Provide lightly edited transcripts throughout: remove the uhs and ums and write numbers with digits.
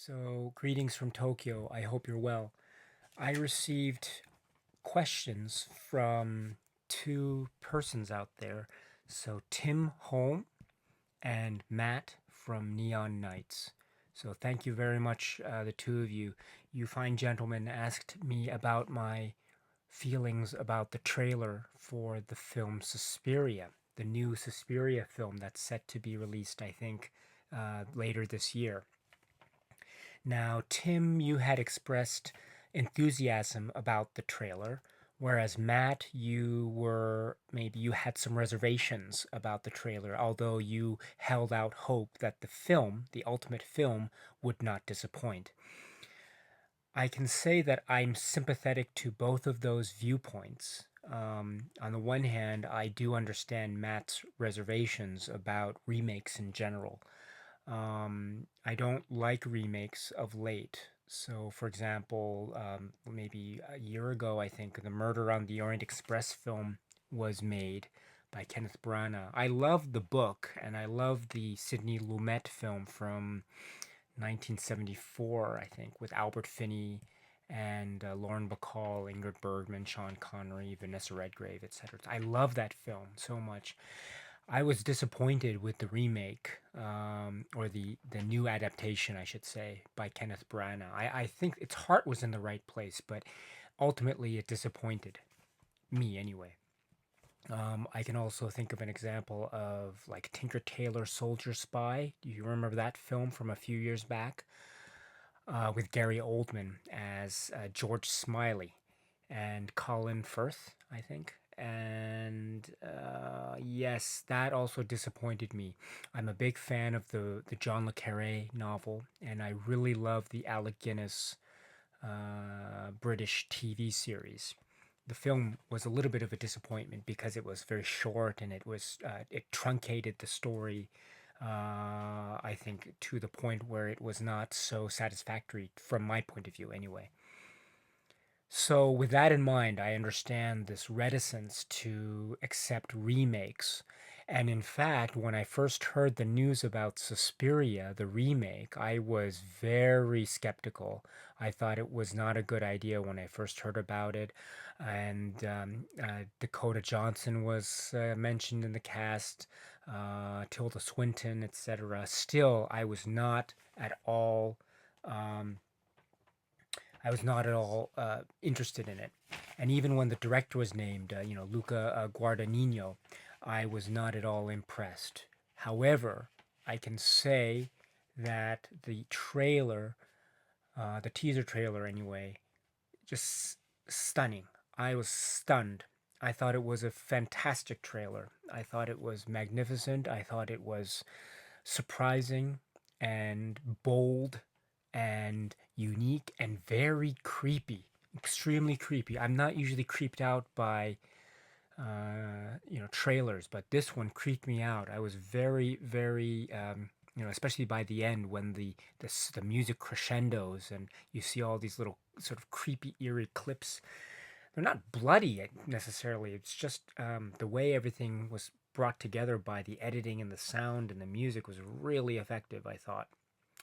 So, greetings from Tokyo. I hope you're well. I received questions from two persons out there. So, Tim Holm and Matt from Neon Nights. So, thank you very much, the two of you. You fine gentlemen asked me about my feelings about the trailer for the film Suspiria, the new Suspiria film that's set to be released, I think, later this year. Now, Tim, you had expressed enthusiasm about the trailer, whereas Matt, maybe you had some reservations about the trailer, although you held out hope that the film, the ultimate film, would not disappoint. I can say that I'm sympathetic to both of those viewpoints. On the one hand, I do understand Matt's reservations about remakes in general. I don't like remakes of late. So, for example, maybe a year ago, I think the Murder on the Orient Express film was made by Kenneth Branagh. I love the book, and I love the Sidney Lumet film from 1974, I think, with Albert Finney and Lauren Bacall, Ingrid Bergman, Sean Connery, Vanessa Redgrave, etc. I love that film so much. I was disappointed with the remake, or the new adaptation, I should say, by Kenneth Branagh. I think its heart was in the right place, but ultimately it disappointed me anyway. I can also think of an example of like Tinker Tailor Soldier Spy. Do you remember that film from a few years back? With Gary Oldman as George Smiley and Colin Firth, I think. And yes, that also disappointed me. I'm a big fan of the John le Carre novel, and I really love the Alec Guinness British TV series. The film was a little bit of a disappointment because it was very short and it truncated the story. I think to the point where it was not so satisfactory from my point of view, anyway. So, with that in mind, I understand this reticence to accept remakes. And in fact, when I first heard the news about Suspiria, the remake, I was very skeptical. I thought it was not a good idea when I first heard about it. And Dakota Johnson was mentioned in the cast, Tilda Swinton, etc. Still, at all. Um, I was not at all interested in it. And even when the director was named, Luca Guadagnino, I was not at all impressed. However, I can say that the teaser trailer anyway, just stunning. I was stunned. I thought it was a fantastic trailer. I thought it was magnificent. I thought it was surprising and bold and unique and very creepy, extremely creepy. I'm not usually creeped out by trailers, but this one creeped me out. I was very, very, especially by the end when the music crescendos and you see all these little sort of creepy, eerie clips. They're not bloody necessarily. It's just the way everything was brought together by the editing and the sound and the music was really effective, I thought.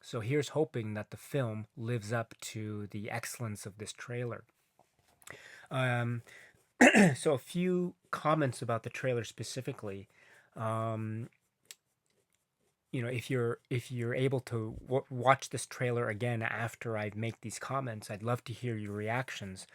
So here's hoping that the film lives up to the excellence of this trailer. Um, so a few comments about the trailer specifically. Um, if you're able to watch this trailer again after I make these comments, I'd love to hear your reactions.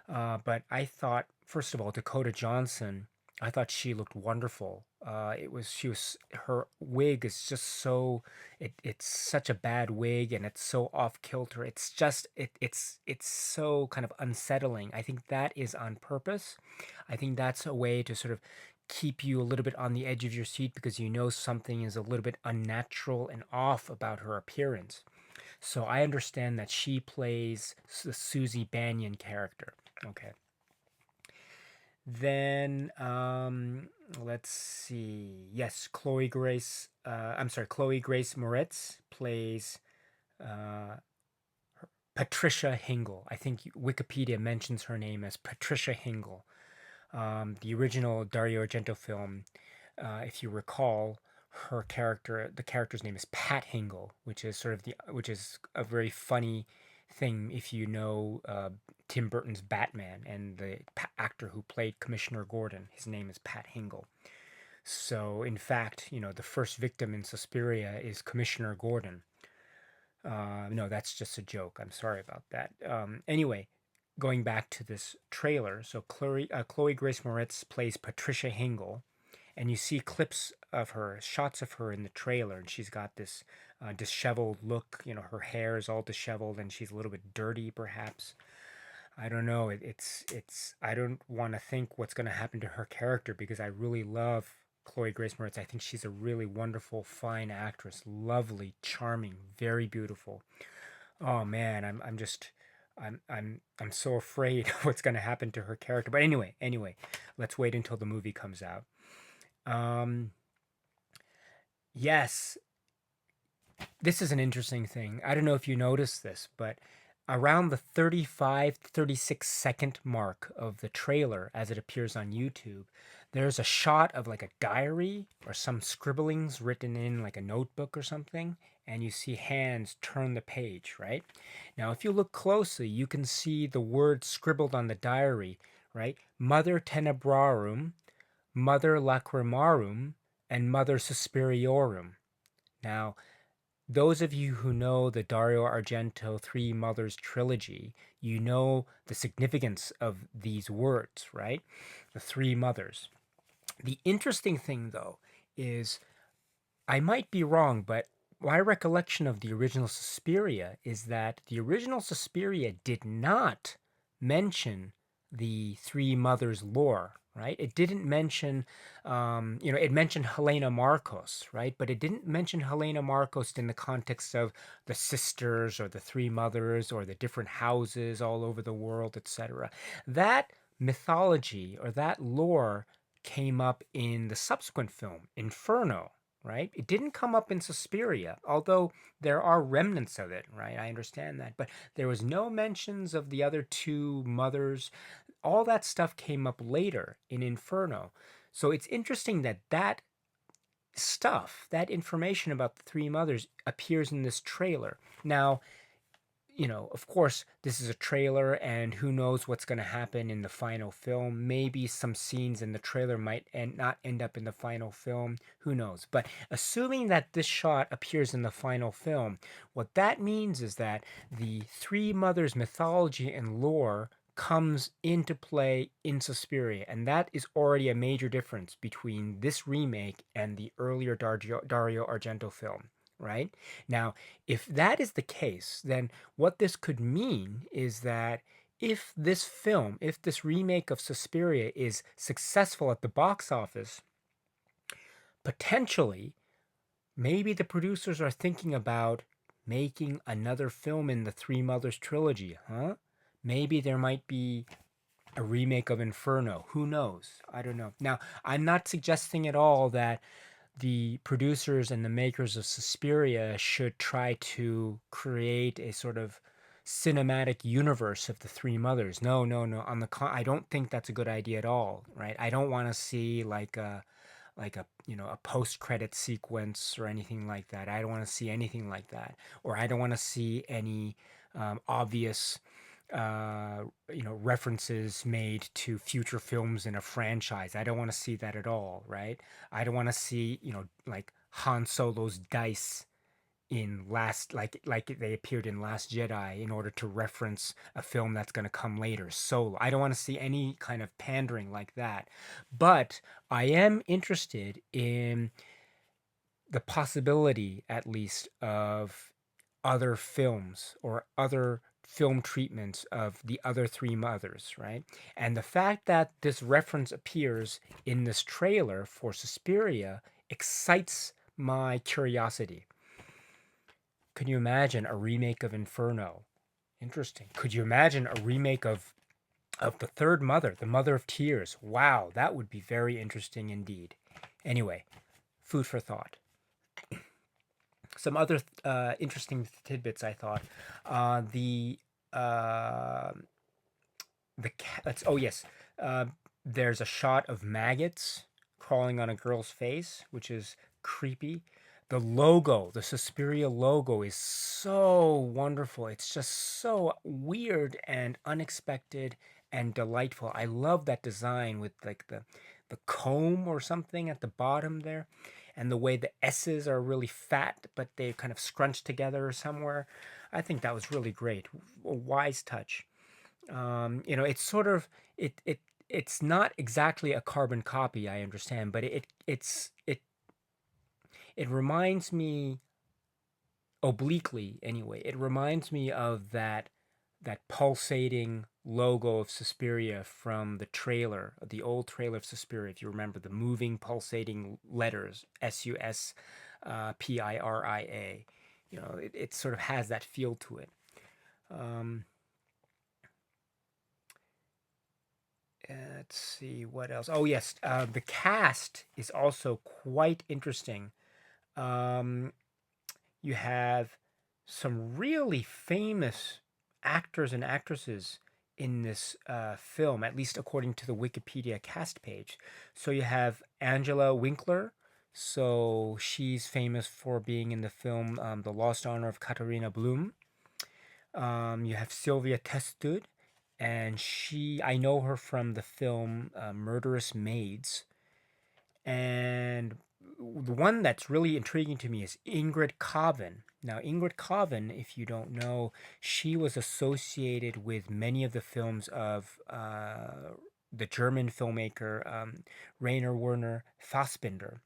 But I thought, first of all, Dakota Johnson, I thought she looked wonderful. Her wig is just it's such a bad wig and it's so off kilter. It's so kind of unsettling. I think that is on purpose. I think that's a way to sort of keep you a little bit on the edge of your seat because you know something is a little bit unnatural and off about her appearance. So I understand that she plays the Susie Banyan character. Okay. Then let's see. Yes, Chloe Grace. I'm sorry, Chloe Grace Moretz plays uh, Patricia Hingle. I think Wikipedia mentions her name as Patricia Hingle. The original Dario Argento film, if you recall, the character's name is Pat Hingle, which is a very funny thing if you know Tim Burton's Batman and the actor who played Commissioner Gordon. His name is Pat Hingle. So, in fact, the first victim in Suspiria is Commissioner Gordon. No, that's just a joke. I'm sorry about that. Anyway, going back to this trailer, so Chloe Grace Moretz plays Patricia Hingle, and you see clips of her, shots of her in the trailer, and she's got this disheveled look. Her hair is all disheveled, and she's a little bit dirty, perhaps. I don't know. It's. I don't want to think what's going to happen to her character because I really love Chloe Grace Moretz. I think she's a really wonderful, fine actress, lovely, charming, very beautiful. Oh man, I'm so afraid of what's going to happen to her character. But anyway, let's wait until the movie comes out. Um, yes, this is an interesting thing. I don't know if you noticed this, but around the 35 to 36-second mark of the trailer as it appears on YouTube, there's a shot of like a diary or some scribblings written in like a notebook or something, and you see hands turn the page, right? Now, if you look closely, you can see the words scribbled on the diary, right? Mother Tenebrarum, Mother Lacrimarum, and Mother Suspiriorum. Now, those of you who know the Dario Argento Three Mothers trilogy, you know the significance of these words, right? The three mothers. The interesting thing, though, is I might be wrong, but my recollection of the original Suspiria is that the original Suspiria did not mention the three mothers lore, right? It didn't mention, it mentioned Helena Marcos, right? But it didn't mention Helena Marcos in the context of the sisters or the three mothers or the different houses all over the world, etc. That mythology or that lore came up in the subsequent film, Inferno, right? It didn't come up in Suspiria, although there are remnants of it, right? I understand that. But there was no mentions of the other two mothers. All that stuff came up later in Inferno. So it's interesting that that information about the three mothers appears in this trailer. Now, of course, this is a trailer, and who knows what's going to happen in the final film. Maybe some scenes in the trailer might not end up in the final film. Who knows? But assuming that this shot appears in the final film, what that means is that the Three Mothers mythology and lore comes into play in Suspiria, and that is already a major difference between this remake and the earlier Dario Argento film. Right? Now, if that is the case, then what this could mean is that if this remake of Suspiria is successful at the box office, potentially, maybe the producers are thinking about making another film in the Three Mothers trilogy, huh? Maybe there might be a remake of Inferno. Who knows? I don't know. Now, I'm not suggesting at all that the producers and the makers of Suspiria should try to create a sort of cinematic universe of the three mothers. No, no, no. I don't think that's a good idea at all, right? I don't want to see a post-credit sequence or anything like that. I don't want to see anything like that, or I don't want to see any obvious references made to future films in a franchise. I don't want to see that at all, right? I don't want to see, like Han Solo's dice in like they appeared in Last Jedi in order to reference a film that's going to come later, Solo. I don't want to see any kind of pandering like that. But I am interested in the possibility, at least, of other films or other film treatments of the other three mothers, right? And the fact that this reference appears in this trailer for Suspiria excites my curiosity. Could you imagine a remake of Inferno? Interesting. Could you imagine a remake of the third mother, the Mother of Tears? Wow, that would be very interesting indeed. Anyway, food for thought. Some other interesting tidbits I thought. The cat. Oh yes, there's a shot of maggots crawling on a girl's face, which is creepy. The logo, the Suspiria logo, is so wonderful. It's just so weird and unexpected and delightful. I love that design with like the comb or something at the bottom there, and the way the S's are really fat, but they kind of scrunched together somewhere. I think that was really great. A wise touch. It's sort of it's not exactly a carbon copy, I understand, but it reminds me, obliquely anyway, it reminds me of that pulsating logo of Suspiria from the trailer, the old trailer of Suspiria, if you remember, the moving pulsating letters, Suspiria. It sort of has that feel to it. Um, let's see what else. Oh yes, the cast is also quite interesting. Um, you have some really famous actors and actresses in this film, at least according to the Wikipedia cast page. So you have Angela Winkler. So she's famous for being in the film The Lost Honor of Katharina Blum. You have Sylvia Testud, and I know her from the film Murderous Maids. And the one that's really intriguing to me is Ingrid Coven. Now, Ingrid Coven, if you don't know, she was associated with many of the films of the German filmmaker Rainer Werner Fassbinder.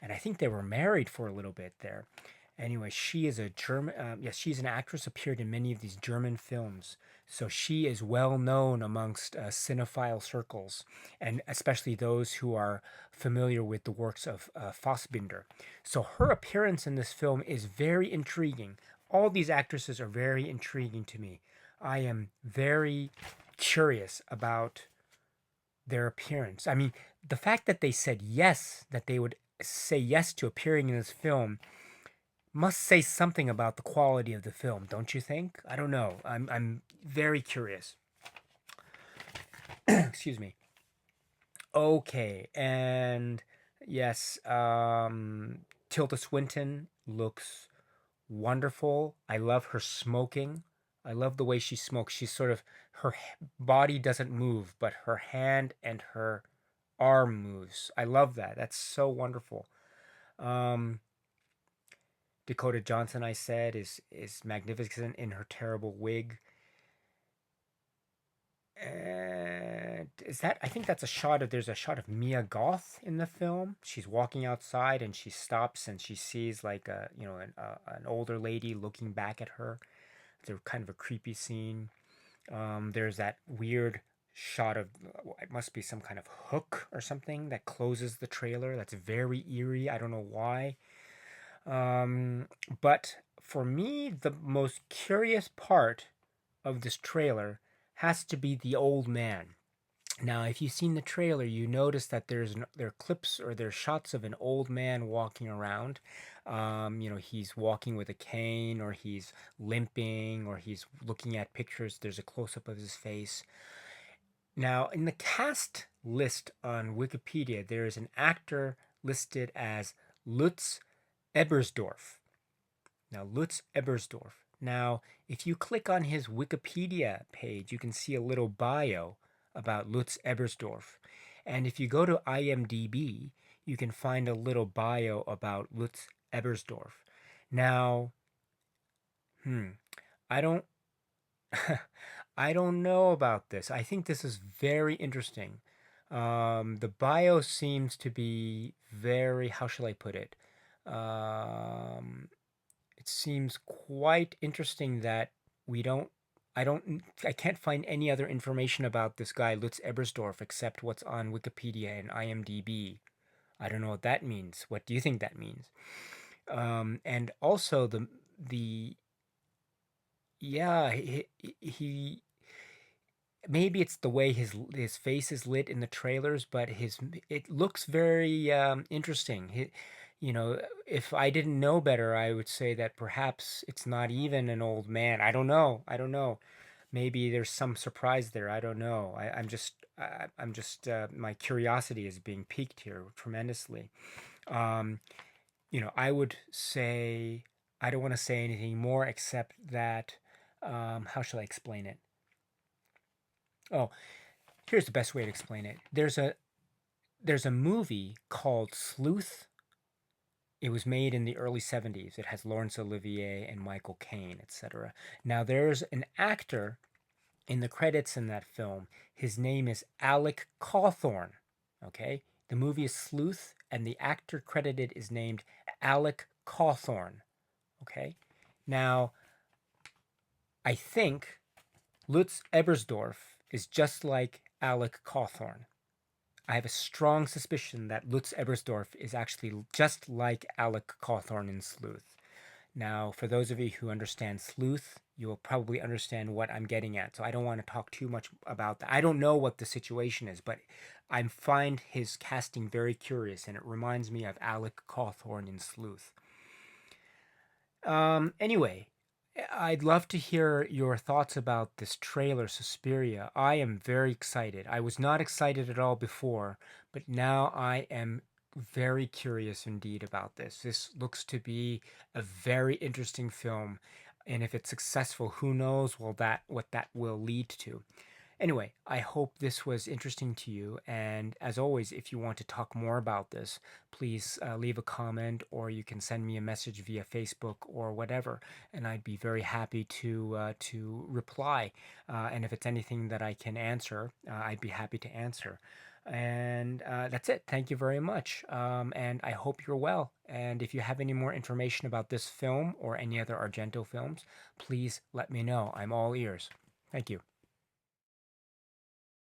And I think they were married for a little bit there. Anyway, she is a German. Yes, she's an actress. Appeared in many of these German films, so she is well known amongst cinephile circles, and especially those who are familiar with the works of Fassbinder. So her appearance in this film is very intriguing. All these actresses are very intriguing to me. I am very curious about their appearance. I mean, the fact that they said yes, that they would say yes to appearing in this film must say something about the quality of the film, don't you think? I don't know. I'm very curious. Excuse me. Okay, and yes, Tilda Swinton looks wonderful. I love her smoking. I love the way she smokes. She's sort of body doesn't move, but her hand and her arm moves. I love that. That's so wonderful. Um, Dakota Johnson, I said, is magnificent in her terrible wig. And is that? I think that's a shot of. There's a shot of Mia Goth in the film. She's walking outside and she stops and she sees like an older lady looking back at her. It's a kind of a creepy scene. There's that weird shot of, it must be some kind of hook or something that closes the trailer. That's very eerie. I don't know why. Um, but for me, the most curious part of this trailer has to be the old man. Now, if you've seen the trailer, you notice that there are clips or there's shots of an old man walking around. He's walking with a cane, or he's limping, or he's looking at pictures. There's a close up of his face. Now, in the cast list on Wikipedia, there is an actor listed as Lutz Ebersdorf. Now, Lutz Ebersdorf. Now, if you click on his Wikipedia page, you can see a little bio about Lutz Ebersdorf. And if you go to IMDb, you can find a little bio about Lutz Ebersdorf. Now, I don't I don't know about this. I think this is very interesting. The bio seems to be very, how shall I put it? Um, it seems quite interesting that we don't I can't find any other information about this guy Lutz Ebersdorf except what's on Wikipedia and IMDb. I don't know what that means. What do you think that means? And also the yeah, he maybe it's the way his face is lit in the trailers, but his it looks very interesting. If I didn't know better, I would say that perhaps it's not even an old man. I don't know. I don't know. Maybe there's some surprise there. I don't know. I'm just my curiosity is being piqued here tremendously. Um, I would say I don't want to say anything more except that, how shall I explain it? Oh, here's the best way to explain it. There's a movie called Sleuth. It was made in the early 70s. It has Laurence Olivier and Michael Caine, etc. Now there's an actor in the credits in that film. His name is Alec Cawthorn. Okay? The movie is Sleuth, and the actor credited is named Alec Cawthorn. Okay? Now, I think Lutz Ebersdorf is just like Alec Cawthorn. I have a strong suspicion that Lutz Ebersdorf is actually just like Alec Cawthorn in Sleuth. Now, for those of you who understand Sleuth, you will probably understand what I'm getting at. So I don't want to talk too much about that. I don't know what the situation is, but I find his casting very curious, and it reminds me of Alec Cawthorn in Sleuth. Anyway, I'd love to hear your thoughts about this trailer, Suspiria. I am very excited. I was not excited at all before, but now I am very curious indeed about this. This looks to be a very interesting film, and if it's successful, who knows what that will lead to. Anyway, I hope this was interesting to you. And as always, if you want to talk more about this, please leave a comment, or you can send me a message via Facebook or whatever, and I'd be very happy to reply. And if it's anything that I can answer, I'd be happy to answer. And that's it. Thank you very much. And I hope you're well. And if you have any more information about this film or any other Argento films, please let me know. I'm all ears. Thank you.